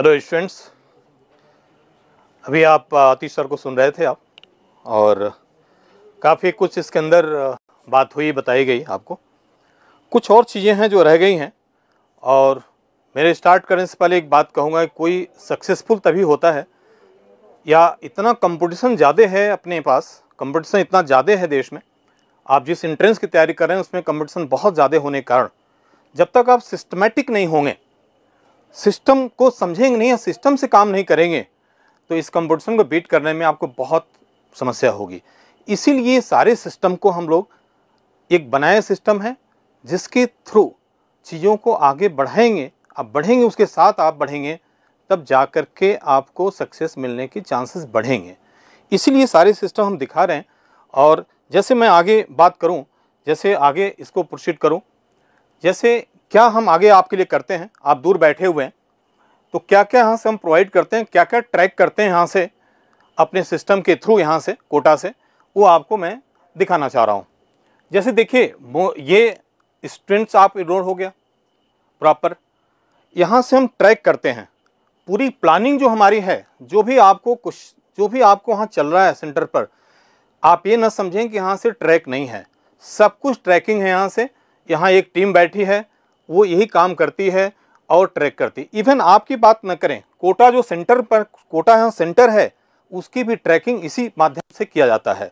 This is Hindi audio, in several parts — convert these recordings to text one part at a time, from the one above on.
हेलो स्टूडेंट्स, अभी आप आतिश सर को सुन रहे थे आप, और काफ़ी कुछ इसके अंदर बात हुई, बताई गई आपको। कुछ और चीज़ें हैं जो रह गई हैं। और मेरे स्टार्ट करने से पहले एक बात कहूँगा, कोई सक्सेसफुल तभी होता है या इतना कंपटीशन ज़्यादा है अपने पास, कंपटीशन इतना ज़्यादा है देश में, आप जिस एंट्रेंस की तैयारी कर रहे हैं उसमें कंपटीशन बहुत ज़्यादा होने के कारण जब तक आप सिस्टमेटिक नहीं होंगे, सिस्टम को समझेंगे नहीं या सिस्टम से काम नहीं करेंगे, तो इस कंपटीशन को बीट करने में आपको बहुत समस्या होगी। इसीलिए सारे सिस्टम को हम लोग एक बनाया सिस्टम है जिसके थ्रू चीज़ों को आगे बढ़ाएंगे। आप बढ़ेंगे, उसके साथ आप बढ़ेंगे, तब जा कर के आपको सक्सेस मिलने के चांसेस बढ़ेंगे। इसीलिए सारे सिस्टम हम दिखा रहे हैं। और जैसे मैं आगे बात करूं, जैसे आगे इसको प्रोसीड करूं, जैसे क्या हम आगे आपके लिए करते हैं, आप दूर बैठे हुए हैं, तो क्या क्या यहाँ से हम प्रोवाइड करते हैं, क्या क्या ट्रैक करते हैं यहाँ से अपने सिस्टम के थ्रू, यहाँ से कोटा से, वो आपको मैं दिखाना चाह रहा हूँ। जैसे देखिए, ये स्टूडेंट्स आप इनरोल हो गया प्रॉपर, यहाँ से हम ट्रैक करते हैं पूरी प्लानिंग जो हमारी है, जो भी आपको वहाँ चल रहा है सेंटर पर, आप ये ना समझें कि यहाँ से ट्रैक नहीं है, सब कुछ ट्रैकिंग है। यहाँ से, यहाँ एक टीम बैठी है, वो यही काम करती है और ट्रैक करती। इवन आपकी बात न करें, कोटा जो सेंटर पर, कोटा यहाँ सेंटर है, उसकी भी ट्रैकिंग इसी माध्यम से किया जाता है।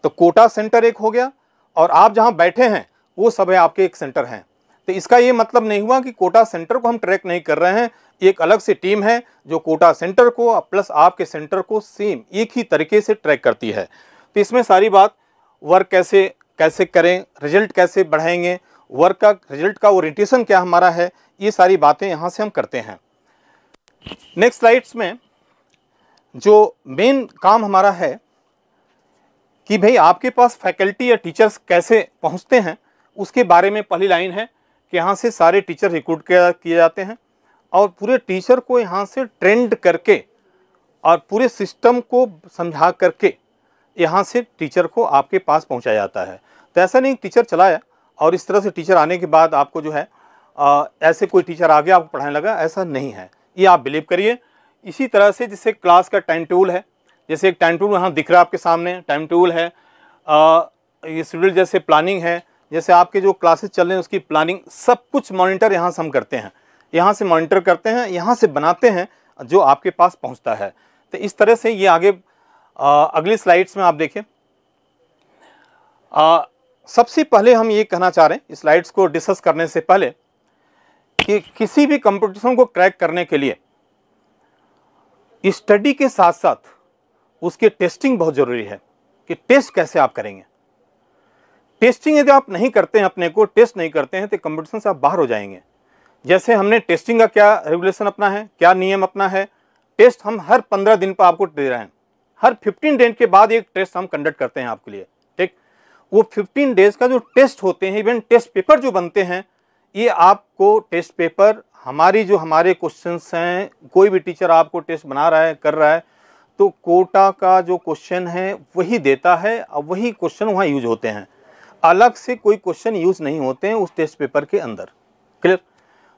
तो कोटा सेंटर एक हो गया, और आप जहाँ बैठे हैं वो सब है आपके एक सेंटर हैं। तो इसका ये मतलब नहीं हुआ कि कोटा सेंटर को हम ट्रैक नहीं कर रहे हैं, एक अलग से टीम है जो कोटा सेंटर को प्लस आपके सेंटर को सेम एक ही तरीके से ट्रैक करती है। तो इसमें सारी बात, वर्क कैसे कैसे करें, रिजल्ट कैसे बढ़ाएंगे, वर्क का रिजल्ट का ओरिएंटेशन क्या हमारा है, ये सारी बातें यहाँ से हम करते हैं। नेक्स्ट स्लाइड्स में जो मेन काम हमारा है कि भाई आपके पास फैकल्टी या टीचर्स कैसे पहुँचते हैं, उसके बारे में पहली लाइन है कि यहाँ से सारे टीचर रिक्रूट किए जाते हैं और पूरे टीचर को यहाँ से ट्रेंड करके और पूरे सिस्टम को समझा करके यहाँ से टीचर को आपके पास पहुँचाया जाता है। तो ऐसा नहीं टीचर चलाया और इस तरह से टेचर आने के बाद आपको जो है ऐसे कोई टीचर आ गया आपको पढ़ाने लगा, ऐसा नहीं है, ये आप बिलीव करिए। इसी तरह से जैसे क्लास का टाइम टेबल है, जैसे एक टाइम टेबल यहाँ दिख रहा है आपके सामने, टाइम टेबल है, ये शेड्यूल जैसे प्लानिंग है, जैसे आपके जो क्लासेस चल रहे हैं उसकी प्लानिंग, सब कुछ मॉनिटर यहाँ से हम करते हैं, यहाँ से मॉनिटर करते हैं, यहाँ से बनाते हैं जो आपके पास पहुँचता है। तो इस तरह से ये आगे अगली स्लाइड्स में आप देखिए। सबसे पहले हम ये कहना चाह रहे हैं स्लाइड्स को डिस्कस करने से पहले कि किसी भी कंपटीशन को क्रैक करने के लिए स्टडी के साथ साथ उसके टेस्टिंग बहुत ज़रूरी है कि टेस्ट कैसे आप करेंगे। टेस्टिंग यदि आप नहीं करते हैं, अपने को टेस्ट नहीं करते हैं, तो कंपटीशन से आप बाहर हो जाएंगे। जैसे हमने टेस्टिंग का क्या रेगुलेशन अपना है, क्या नियम अपना है, टेस्ट हम हर 15 दिन पर आपको दे रहे हैं, हर 15 दिन के बाद एक टेस्ट हम कंडक्ट करते हैं आपके लिए, ठीक। वो 15 डेज का जो टेस्ट होते हैं, इवन टेस्ट पेपर जो बनते हैं, ये आपको टेस्ट पेपर हमारे क्वेश्चंस हैं, कोई भी टीचर आपको टेस्ट बना रहा है, कर रहा है, तो कोटा का जो क्वेश्चन है वही देता है और वही क्वेश्चन वहाँ यूज होते हैं, अलग से कोई क्वेश्चन यूज नहीं होते हैं उस टेस्ट पेपर के अंदर। क्लियर?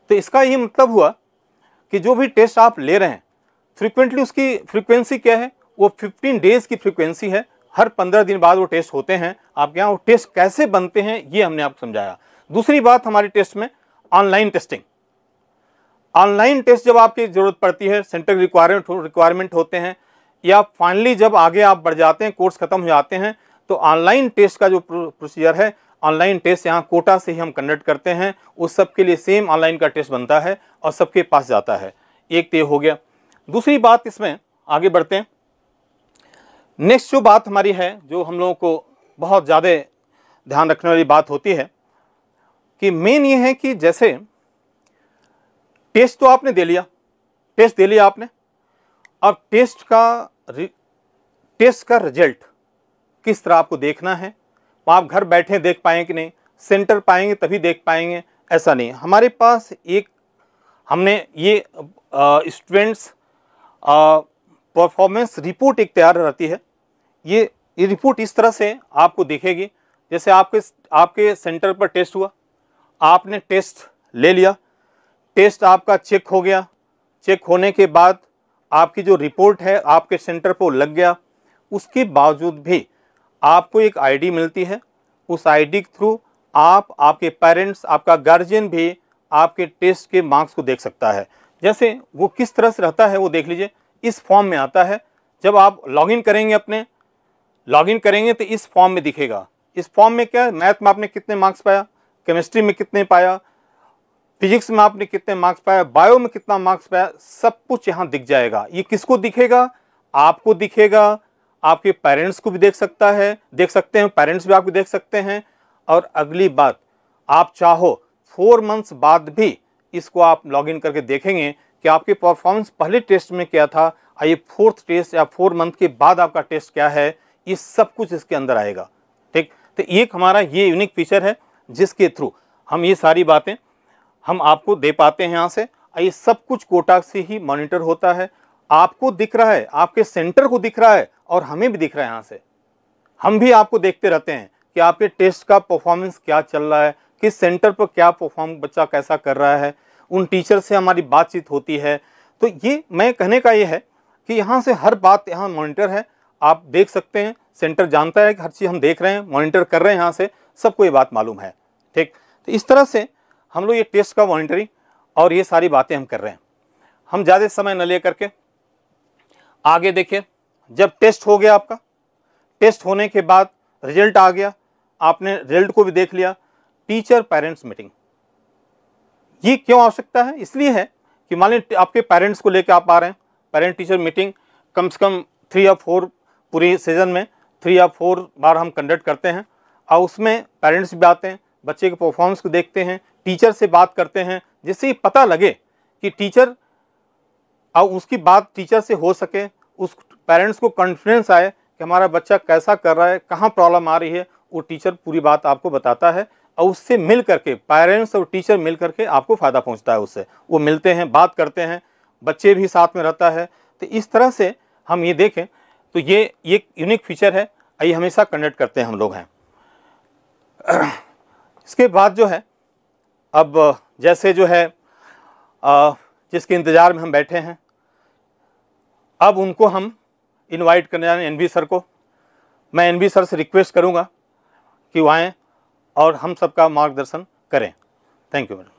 तो इसका ये मतलब हुआ कि जो भी टेस्ट आप ले रहे हैं फ्रीक्वेंटली, उसकी फ्रीक्वेंसी क्या है, वो 15 डेज की फ्रीक्वेंसी है, हर 15 दिन बाद वो टेस्ट होते हैं आपके यहाँ। वो टेस्ट कैसे बनते हैं ये हमने आपको समझाया। दूसरी बात, हमारे टेस्ट में ऑनलाइन टेस्टिंग, ऑनलाइन टेस्ट जब आपकी ज़रूरत पड़ती है, सेंटर रिक्वायरमेंट होते हैं, या फाइनली जब आगे आप बढ़ जाते हैं, कोर्स खत्म हो जाते हैं, तो ऑनलाइन टेस्ट का जो प्रोसीजर है, ऑनलाइन टेस्ट यहाँ कोटा से ही हम कंडक्ट करते हैं। उस सब के लिए सेम ऑनलाइन का टेस्ट बनता है और सबके पास जाता है। एक तो ये हो गया। दूसरी बात, इसमें आगे बढ़ते हैं। नेक्स्ट जो बात हमारी है, जो हम लोगों को बहुत ज़्यादा ध्यान रखने वाली बात होती है कि मेन ये है कि जैसे टेस्ट तो आपने दे लिया, टेस्ट दे लिया आपने, अब टेस्ट का रिजल्ट किस तरह आपको देखना है, आप घर बैठे देख पाएंगे कि नहीं, सेंटर पाएंगे तभी देख पाएंगे, ऐसा नहीं। हमारे पास एक हमने ये स्टूडेंट्स परफॉर्मेंस रिपोर्ट एक तैयार रहती है। ये रिपोर्ट इस तरह से आपको दिखेगी, जैसे आपके सेंटर पर टेस्ट हुआ, आपने टेस्ट ले लिया, टेस्ट आपका चेक हो गया, चेक होने के बाद आपकी जो रिपोर्ट है आपके सेंटर पर लग गया, उसके बावजूद भी आपको एक आईडी मिलती है। उस आईडी के थ्रू आप, आपके पेरेंट्स, आपका गार्जियन भी आपके टेस्ट के मार्क्स को देख सकता है। जैसे वो किस तरह से रहता है वो देख लीजिए, इस फॉर्म में आता है। जब आप लॉगिन करेंगे तो इस फॉर्म में दिखेगा। इस फॉर्म में क्या है, मैथ में आपने कितने मार्क्स पाया, केमिस्ट्री में कितने पाया, फिजिक्स में आपने कितने मार्क्स पाया, बायो में कितना मार्क्स पाया, सब कुछ यहाँ दिख जाएगा। ये किसको दिखेगा, आपको दिखेगा, आपके पेरेंट्स को भी देख सकते हैं, पेरेंट्स भी आपको देख सकते हैं। और अगली बात, आप चाहो 4 मंथ्स बाद भी इसको आप लॉगिन करके देखेंगे कि आपके परफॉर्मेंस पहले टेस्ट में क्या था, ये 4th टेस्ट या 4 मंथ के बाद आपका टेस्ट क्या है, ये सब कुछ इसके अंदर आएगा। ठीक, तो एक हमारा ये यूनिक फीचर है जिसके थ्रू हम ये सारी बातें हम आपको दे पाते हैं यहाँ से। ये सब कुछ कोटा से ही मॉनिटर होता है। आपको दिख रहा है, आपके सेंटर को दिख रहा है और हमें भी दिख रहा है। यहाँ से हम भी आपको देखते रहते हैं कि आपके टेस्ट का परफॉर्मेंस क्या चल रहा है, किस सेंटर पर क्या परफॉर्म बच्चा कैसा कर रहा है, उन टीचर से हमारी बातचीत होती है। तो ये मैं कहने का ये है कि यहाँ से हर बात यहाँ मॉनिटर है, आप देख सकते हैं। सेंटर जानता है कि हर चीज़ हम देख रहे हैं, मॉनिटर कर रहे हैं, यहाँ से सबको ये बात मालूम है। ठीक, तो इस तरह से हम लोग ये टेस्ट का मॉनिटरिंग और ये सारी बातें हम कर रहे हैं। हम ज़्यादा समय न ले करके आगे देखिए। जब टेस्ट हो गया आपका, टेस्ट होने के बाद रिजल्ट आ गया, आपने रिजल्ट को भी देख लिया। टीचर पेरेंट्स मीटिंग, ये क्यों आवश्यकता है, इसलिए है कि मान लीजिए आपके पेरेंट्स को लेकर आप आ रहे हैं, पेरेंट टीचर मीटिंग कम से कम 3 या 4 पूरी सीजन में 3 या 4 बार हम कंडक्ट करते हैं। और उसमें पेरेंट्स भी आते हैं, बच्चे के परफॉर्मेंस को देखते हैं, टीचर से बात करते हैं, जिससे ये पता लगे कि टीचर और उसकी बात टीचर से हो सके, उस पेरेंट्स को कॉन्फिडेंस आए कि हमारा बच्चा कैसा कर रहा है, कहाँ प्रॉब्लम आ रही है, वो टीचर पूरी बात आपको बताता है। और उससे मिल करके पेरेंट्स और टीचर मिल करके आपको फ़ायदा पहुंचता है। उससे वो मिलते हैं, बात करते हैं, बच्चे भी साथ में रहता है। तो इस तरह से हम ये देखें तो ये एक यूनिक फीचर है, ये हमेशा कंडक्ट करते हैं हम लोग हैं। इसके बाद जो है, अब जैसे जो है जिसके इंतज़ार में हम बैठे हैं, अब उनको हम इनवाइट करने जाए एनबी सर को। मैं एनबी सर से रिक्वेस्ट करूंगा कि वो आएँ और हम सबका मार्गदर्शन करें। Thank you madam.